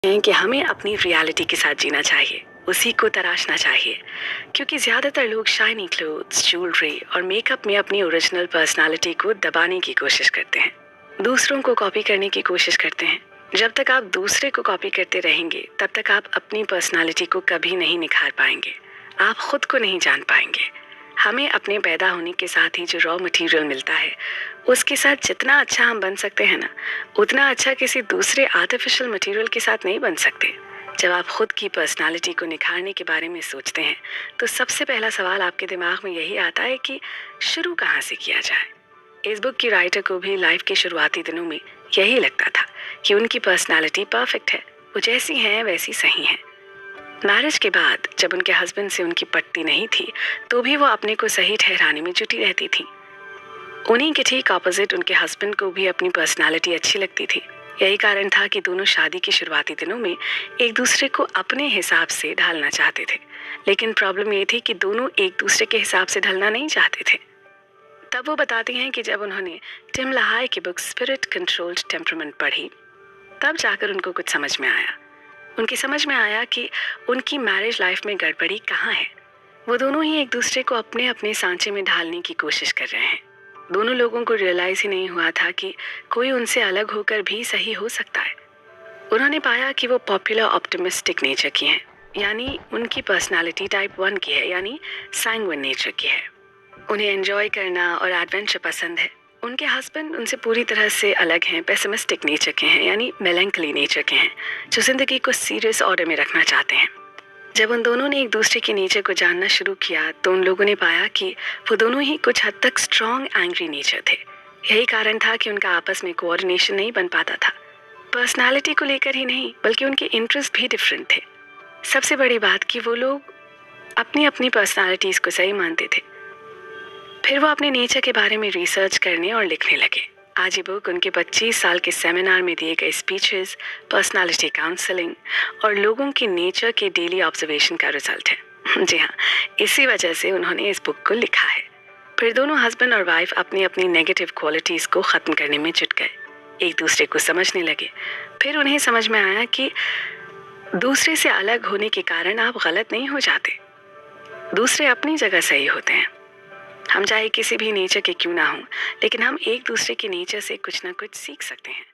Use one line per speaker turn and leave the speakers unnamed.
हैं कि हमें अपनी रियलिटी के साथ जीना चाहिए, उसी को तराशना चाहिए, क्योंकि ज़्यादातर लोग शाइनी क्लोथ्स, ज्वेलरी और मेकअप में अपनी ओरिजिनल पर्सनालिटी को दबाने की कोशिश करते हैं, दूसरों को कॉपी करने की कोशिश करते हैं। जब तक आप दूसरे को कॉपी करते रहेंगे तब तक आप अपनी पर्सनालिटी को कभी नहीं निखार पाएंगे, आप खुद को नहीं जान पाएंगे। हमें अपने पैदा होने के साथ ही जो रॉ मटेरियल मिलता है उसके साथ जितना अच्छा हम बन सकते हैं ना, उतना अच्छा किसी दूसरे आर्टिफिशियल मटेरियल के साथ नहीं बन सकते। जब आप खुद की पर्सनालिटी को निखारने के बारे में सोचते हैं तो सबसे पहला सवाल आपके दिमाग में यही आता है कि शुरू कहाँ से किया जाए। इस बुक की राइटर को भी लाइफ के शुरुआती दिनों में यही लगता था कि उनकी पर्सनालिटी परफेक्ट है, वो जैसी हैं वैसी सही हैं। मैरिज के बाद जब उनके हस्बैंड से उनकी पटती नहीं थी तो भी वो अपने को सही ठहराने में जुटी रहती थी। उन्हीं के ठीक ऑपोजिट उनके हस्बैंड को भी अपनी पर्सनालिटी अच्छी लगती थी। यही कारण था कि दोनों शादी के शुरुआती दिनों में एक दूसरे को अपने हिसाब से ढालना चाहते थे, लेकिन प्रॉब्लम ये थी कि दोनों एक दूसरे के हिसाब से ढलना नहीं चाहते थे। तब वो बताती हैं कि जब उन्होंने टिम लहाय की बुक स्पिरिट कंट्रोल्ड टेम्परामेंट पढ़ी तब जाकर उनको कुछ समझ में आया। उनकी समझ में आया कि उनकी मैरिज लाइफ में गड़बड़ी कहाँ है। वो दोनों ही एक दूसरे को अपने अपने सांचे में ढालने की कोशिश कर रहे हैं। दोनों लोगों को रियलाइज ही नहीं हुआ था कि कोई उनसे अलग होकर भी सही हो सकता है। उन्होंने पाया कि वो पॉपुलर ऑप्टिमिस्टिक नेचर की हैं, यानी उनकी पर्सनालिटी टाइप 1 की है, यानी सैंग्विन नेचर की है। उन्हें एंजॉय करना और एडवेंचर पसंद है। उनके हस्बैंड उनसे पूरी तरह से अलग हैं, पेसिमिस्टिक नेचर के हैं, यानी मेलैंकली नेचर के हैं, जो ज़िंदगी को सीरियस ऑर्डर में रखना चाहते हैं। जब उन दोनों ने एक दूसरे के नेचर को जानना शुरू किया तो उन लोगों ने पाया कि वो दोनों ही कुछ हद तक स्ट्रॉन्ग एंग्री नेचर थे। यही कारण था कि उनका आपस में कोऑर्डिनेशन नहीं बन पाता था। पर्सनालिटी को लेकर ही नहीं बल्कि उनके इंटरेस्ट भी डिफरेंट थे। सबसे बड़ी बात कि वो लोग अपनी अपनी पर्सनालिटीज़ को सही मानते थे। फिर वो अपने नेचर के बारे में रिसर्च करने और लिखने लगे। आज ये बुक उनके 25 साल के सेमिनार में दिए गए स्पीचेस, पर्सनालिटी काउंसलिंग और लोगों के नेचर के डेली ऑब्जर्वेशन का रिजल्ट है। जी हाँ, इसी वजह से उन्होंने इस बुक को लिखा है। फिर दोनों हस्बैंड और वाइफ अपनी अपनी नेगेटिव क्वालिटीज़ को ख़त्म करने में जुट गए, एक दूसरे को समझने लगे। फिर उन्हें समझ में आया कि दूसरे से अलग होने के कारण आप गलत नहीं हो जाते, दूसरे अपनी जगह सही होते हैं। हम चाहे किसी भी नेचर के क्यों ना हों, लेकिन हम एक दूसरे के नेचर से कुछ ना कुछ सीख सकते हैं।